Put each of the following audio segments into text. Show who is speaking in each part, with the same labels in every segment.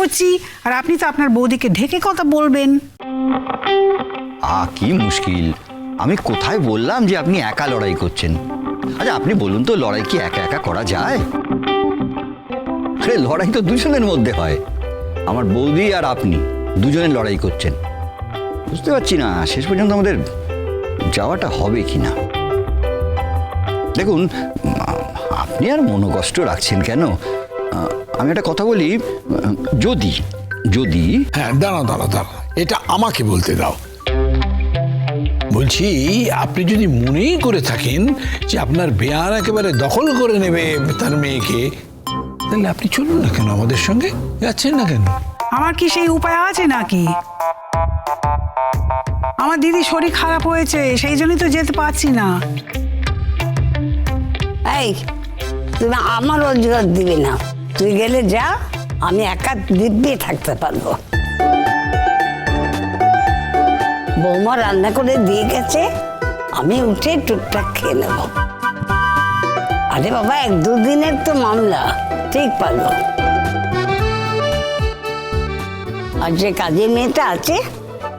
Speaker 1: করছি, আর আপনি তো আপনার বৌদিকে ঢেকে কথা বলবেন।
Speaker 2: কি মুশকিল, আমি কোথায় বললাম যে আপনি একা লড়াই করছেন? আচ্ছা আপনি বলুন তো, লড়াই কি একা একা করা যায়? আরে লড়াই তো দুজনের মধ্যে হয়। আমার বৌদি আর আপনি দুজনের লড়াই করছেন। বুঝতে পারছি না শেষ পর্যন্ত আমাদের যাওয়াটা হবে কি না। দেখুন, আপনি আর মনোকষ্ট রাখছেন কেন? আমি একটা কথা বলি, যদি যদি
Speaker 3: হ্যাঁ, দাঁড়াও দাঁড়াও দাঁড়াও, এটা আমাকে বলতে দাও। বলছি, আপনি যদি মনেই করে থাকেন যে আপনার বেয়ার একেবারে দখল করে নেবে তার মেয়েকে, তাহলে আপনি চলুন না কেন আমাদের সঙ্গে, যাচ্ছেন না কেন?
Speaker 1: আমার কি সেই উপায় আছে নাকি? আমার দিদি শরীর খারাপ হয়েছে, সেই জন্যই তো যেতে পারছি না।
Speaker 4: এই, তুমি আমার রোজগার দিবি না, তুই গেলে যা, আমি একা দিব্যি থাকতে পারবো। বৌমা রান্না করে দিয়ে গেছে, আমি উঠে টুকটাক খেয়ে নেব। আরে বাবা, 1-2 দিনের তো মামলা, ঠিক পারবো। আর যে কাজের মেয়েটা আছে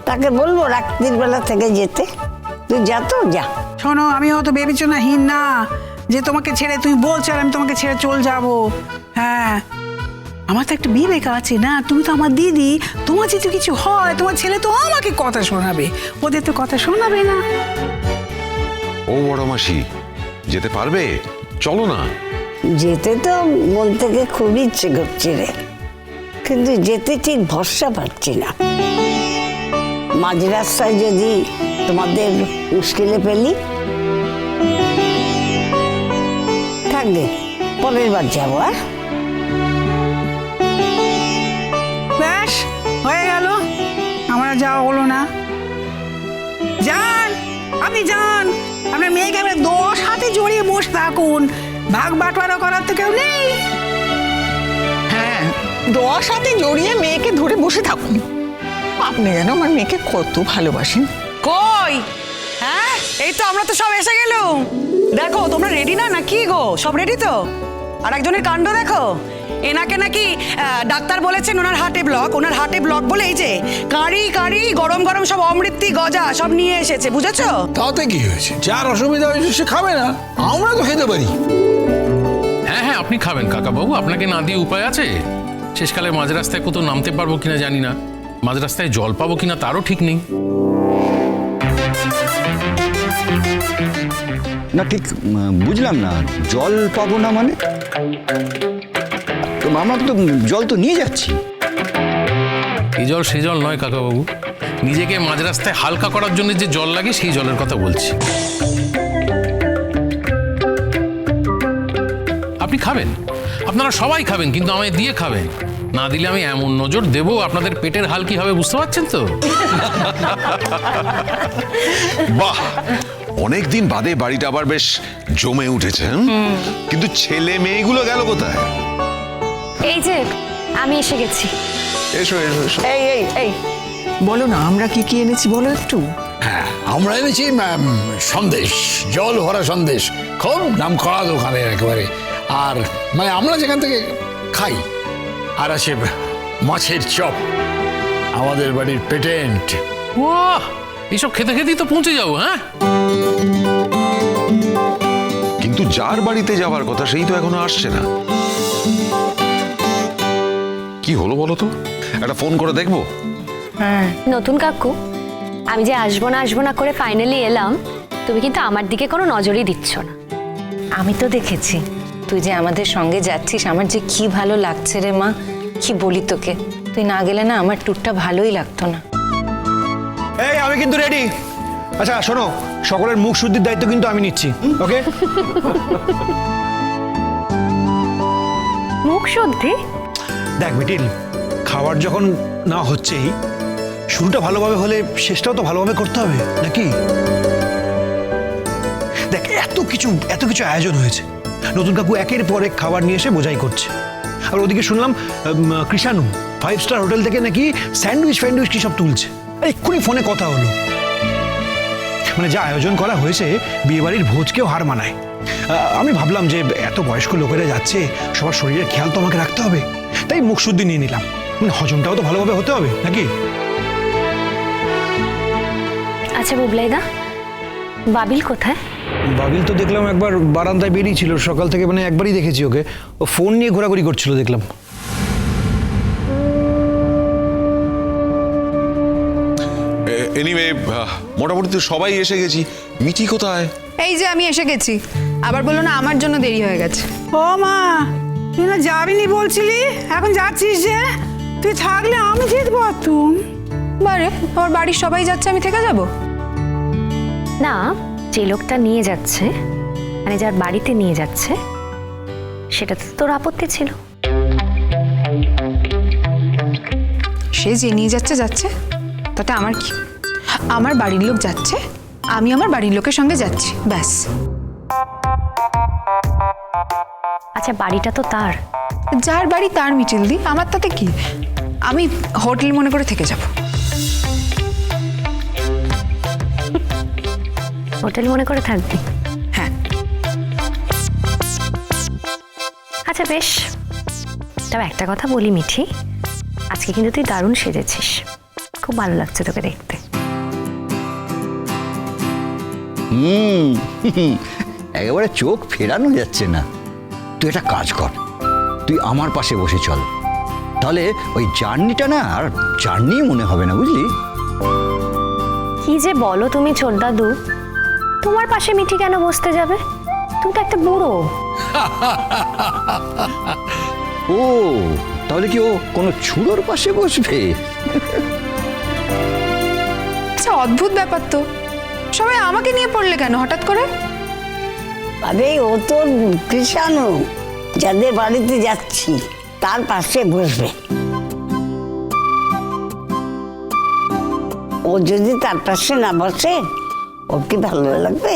Speaker 4: তাকে বলবো রাত্রির বেলা থেকে যেতে, তুই যা তো যা।
Speaker 1: শোনো, আমি অত বিবেচনাহীন না যে তোমাকে ছেড়ে, তুমি বলছো আর আমি তোমাকে ছেড়ে চলে যাব। হ্যাঁ, আমার তো একটা বিবেক আছে না, তুমি তো আমার দিদি, তোমার যদি কিছু হয় তোমার ছেলে তো আমাকে কথা শোনাবে, ওদের তো কথা শোনাবে না।
Speaker 5: ও বড় মাসি, যেতে পারবে? চলো না।
Speaker 4: যেতে তো মন থেকে খুব ইচ্ছে করছে রে, কিন্তু যেতে ঠিক ভরসা পাচ্ছি না। মাঝ রাস্তায় যদি তোমাদের মুশকিলে পেলি, থাকবে, পরের বার যাবো। আর
Speaker 1: ব্যাস হয়ে গেল, আমার আর যাওয়া হলো না। যান, আপনি যান, আপনার মেয়েকে 10 হাতে জড়িয়ে বসে থাকুন, ভাগ বাটোয়ারা করার তো কেউ নেই।
Speaker 6: হ্যাঁ, 10 হাতে জড়িয়ে মেয়েকে ধরে বসে থাকুন। আপনি যেন আমার মেয়েকে কত ভালোবাসেন।
Speaker 7: কই? হ্যাঁ, এই তো আমরা তো সব এসে গেলুম। দেখো তোমরা রেডি না নাকি গো? সব রেডি তো? আর একজনের কাণ্ড দেখো, এনাকে নাকি ডাক্তার বলেছেন ওনার হার্টে ব্লক বলে এই যে কারি কারি গরম গরম সব অমৃতি গজা সব নিয়ে এসেছে, বুঝেছো?
Speaker 3: তাতে কি হয়েছে? যার অসুবিধা হয়েছে সে খাবে না, আমরা তো খেতে পারি।
Speaker 8: হ্যাঁ হ্যাঁ, আপনি খাবেন কাকাবাবু, আপনাকে না দিয়ে উপায় আছে? শেষকালে মাঝ রাস্তায় কোথাও নামতে পারবো কিনা জানি না, মাঝ রাস্তায় জল পাবো কিনা তারও ঠিক নেই।
Speaker 2: না ঠিক বুঝলাম না, জল পাবো না মানে? আমরা তো জল তো নিয়ে যাচ্ছি।
Speaker 8: এই জল সে জল নয় কাকাবাবু, নিজেকে মাঝ রাস্তায় হালকা করার জন্য যে জল লাগে সেই জলের কথা বলছি। আপনি খাবেন, আপনারা সবাই খাবেন, কিন্তু আমায় দিয়ে খাবেন, না দিলে আমি এমন নজর দেব আপনাদের পেটের হাল কি হবে বুঝতে পারছেন তো?
Speaker 5: বাহ, অনেকদিন বাদে বাড়িটা আবার বেশ জমে উঠেছে। কিন্তু ছেলে মেয়েগুলো গেল কোথায়?
Speaker 9: এই যে আমি এসে গেছি।
Speaker 5: এসো এসো এসো।
Speaker 6: এই এই এই, বলো না আমরা কি কি এনেছি বলো একটু।
Speaker 3: হ্যাঁ, আমরা এনেছি সন্দেশ, জল ভরা সন্দেশ, খুব নাম করা দোকানে একেবারে। আর মানে আমরা যেখান থেকে খাই। আর আছে মাছের চপ, আমাদের বাড়ির পেটেন্ট।
Speaker 8: বাহ, এইসব খেতে খেতেই তো পৌঁছে যাবো। হ্যাঁ,
Speaker 5: কিন্তু যার বাড়িতে যাওয়ার কথা সেই তো এখনো আসছে না। কি হলো বলো তো, একটা ফোন করে দেখবো।
Speaker 9: নতুন কাকু, আমি যে আসবো না করে ফাইনালি এলাম, তুমি কিন্তু আমার দিকে কোনো নজরই দিচ্ছ না।
Speaker 10: আমি তো দেখেছি তুই যে আমাদের সঙ্গে যাচ্ছিস, আমার যে কি ভালো লাগছে রে মা, কি বলি তোকে, তুই না গেলে না আমার ট্যুরটা ভালোই লাগতো না।
Speaker 11: এই আমি কিন্তু রেডি। আচ্ছা শোনো, সকলের মুখ শুদ্ধির দায়িত্ব কিন্তু আমি নিচ্ছি, ওকে?
Speaker 9: মুখ শুদ্ধি?
Speaker 11: দেখ মিটিল, খাবার যখন না হচ্ছেই, শুরুটা ভালোভাবে হলে শেষটাও তো ভালোভাবে করতে হবে নাকি? দেখ এত কিছু আয়োজন হয়েছে, নতুন কাকু একের পর এক খাবার নিয়ে এসে বোঝাই করছে। আর ওদিকে শুনলাম কৃষাণু 5 স্টার হোটেল থেকে নাকি স্যান্ডউইচ কি সব তুলছে। এক্ষুনি ফোনে কথা হলো, মানে যা আয়োজন করা হয়েছে বিয়েবাড়ির ভোজকেও হার মানায়। আমি ভাবলাম যে এত বয়স্ক লোকেরা যাচ্ছে, সবার শরীরের খেয়াল তো আমাকে রাখতে হবে, তাই মুখশুদ্ধি নিয়ে নিলাম। হজমটাও তো ভালোভাবে হতে হবে নাকি?
Speaker 9: আচ্ছা বুবলাইদা, বাবিল কোথায়?
Speaker 11: বাবিল তো দেখলাম একবার বারান্দায় বেরিয়েছিল সকাল থেকে, মানে একবারই দেখেছি ওকে। ও ফোন নিয়ে ঘোরাঘুরি করছিল দেখলাম।
Speaker 5: এনিওয়ে, মোটামুটি তো সবাই এসে গেছি। মিঠি কোথায়?
Speaker 12: এই যে আমি এসে গেছি। আবার বললো না আমার জন্য দেরি হয়ে গেছে।
Speaker 1: ও মা, তুই না যাবিনি বলছিলি, এখন যাচ্ছিস যে? তুই থাকলে আমি যেতে পারতুম।
Speaker 12: বারে আমার বাড়ির সবাই যাচ্ছে, আমি থেকে যাব?
Speaker 9: না, যে লোকটা নিয়ে যাচ্ছে, মানে যার বাড়িতে নিয়ে যাচ্ছে, সেটাতে তোর আপত্তি ছিল?
Speaker 12: সে যে নিয়ে যাচ্ছে যাচ্ছে, তাতে আমার কি? আমার বাড়ির লোক যাচ্ছে, আমি আমার বাড়ির লোকের সঙ্গে যাচ্ছি, ব্যাস।
Speaker 9: আচ্ছা, বাড়িটা তো তার।
Speaker 12: যার বাড়ি তার মিটিলদি, আমার তাতে কি? আমি হোটেল মনে করে থেকে যাব।
Speaker 9: হোটেল মনে করে থাকবি?
Speaker 12: হ্যাঁ।
Speaker 9: আচ্ছা বেশ, তবে একটা কথা বলি মিঠি, আজকে কিন্তু তুই দারুণ সেজেছিস, খুব ভালো লাগছে তোকে দেখতে।
Speaker 2: একেবারে চোখ ফেরানো যাচ্ছে না। তুই একটা কাজ কর, তুই আমার পাশে বসে চল, তাহলে ওই জার্নিটা না আর জার্নি মনে হবে না, বুঝলি?
Speaker 9: কি যে বলো তুমি ছোট দাদু, তোমার পাশে মিঠি কেন বসতে যাবে? তুমি তো একটা বুড়ো।
Speaker 2: ও, তাহলে কি ও কোনো ছুড়োর পাশে বসবে?
Speaker 12: আচ্ছা, অদ্ভুত ব্যাপার তো, সবাই আমাকে নিয়ে পড়লে কেন হঠাৎ করে?
Speaker 4: আরে ও তো কৃষাণু, যাদের বাড়িতে যাচ্ছি তার পাশে বসবে। ও যদি তার পাশে না বসে, ওর কি ভালো লাগবে?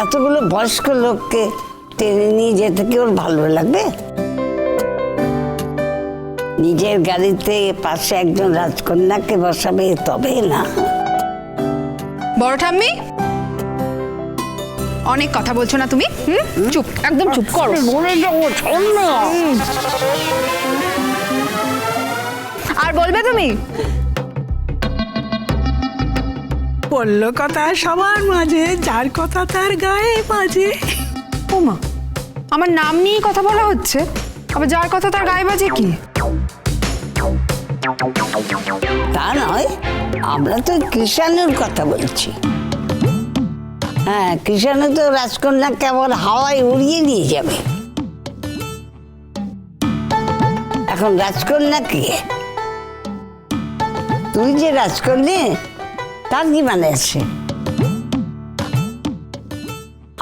Speaker 4: এতগুলো বয়স্ক লোককে টেনে নিয়ে যেতে কি ওর ভালো লাগবে? নিজের গাড়িতে পাশে একজন রাজকন্যাকে বসাবে, তবে না।
Speaker 12: বড় ঠাম্মি, অনেক কথা বলছো না তুমি? চুপ, একদম চুপ করো। আর বলবে তুমি?
Speaker 1: বললো কথা সবার মাঝে, যার কথা তার গায়ে বাজে।
Speaker 12: ওমা, আমার নাম নিয়ে কথা বলা হচ্ছে, আবার যার কথা তার গায়ে বাজে কি?
Speaker 4: তা নয়, আমরা তো কৃষাণুর কথা বলছি। হ্যাঁ, কৃষাণু তো রাজকন্যা কেবল হাওয়ায় উড়িয়ে নিয়ে যাবে। এখন রাজকন্যা কে? তুই যে রাজকন্যা, তার কি মানে আছে?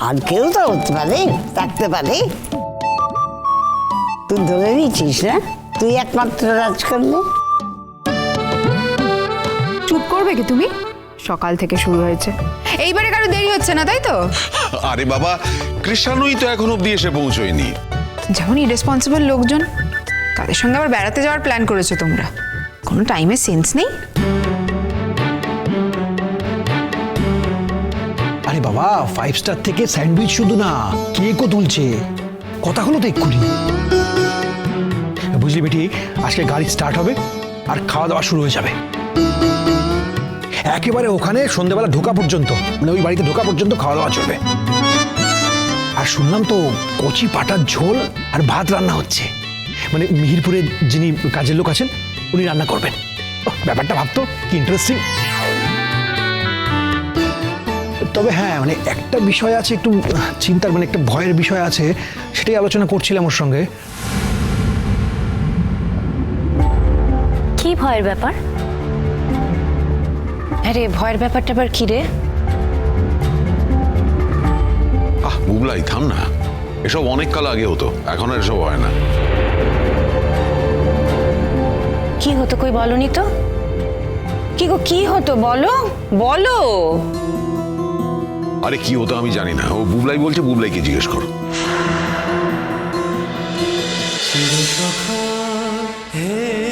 Speaker 4: আর কেউ তো হতে পারে, থাকতে পারে। তুই ধরে নিয়েছিস না তুই একমাত্র রাজকন্যা?
Speaker 12: চুপ করবে কি তুমি? সকাল থেকে শুরু হয়েছে, এইবারে কারো দেরি হচ্ছে না, তাই তো?
Speaker 5: আরে বাবা, কৃষ্ণানুই তো এখন অব্দি এসে পৌঁছয়নি।
Speaker 12: যেমন ইরেসপন্সিবল লোকজন, তাদের সঙ্গে আবার বেড়াতে যাওয়ার প্ল্যান করেছো তোমরা। কোনো টাইমের সেন্স নেই?
Speaker 11: আরে বাবা, 5 স্টার থেকে স্যান্ডউইচ শুধু না, কেকও তুলছে। কথা হলো তো এক্ষুনি। বুঝলি বেটি, আজকে গাড়ি স্টার্ট হবে আর খাওয়া দাওয়া শুরু হয়ে যাবে। একেবারে ওখানে সন্ধ্যেবেলা ঢোকা পর্যন্ত, মানে ওই বাড়িতে ঢোকা পর্যন্ত খাওয়া দাওয়া চলবে। আর শুনলাম তো কচি পাটার ঝোল আর ভাত রান্না হচ্ছে, মানে মিহিরপুরের যিনি কাজের লোক আছেন উনি রান্না করবেন। ব্যাপারটা ভাবতো কি ইন্টারেস্টিং। তবে হ্যাঁ, মানে একটা বিষয় আছে একটু চিন্তার, মানে একটা ভয়ের বিষয় আছে, সেটাই আলোচনা করছিলাম ওর সঙ্গে।
Speaker 9: কি ভয়ের ব্যাপার?
Speaker 10: আরে ভয়ের ব্যাপারটা আবার কি রে?
Speaker 5: বুবলাই থাম না, এসব অনেক কাল আগে হতো, এখন আর এসব হয় না।
Speaker 10: কি হতো কই বলনি তো? কি গো, কি হতো বলো বলো।
Speaker 5: আরে কি হতো আমি জানি না, ও বুবলাই বলছে, বুবলাইকে জিজ্ঞেস করো।
Speaker 13: হে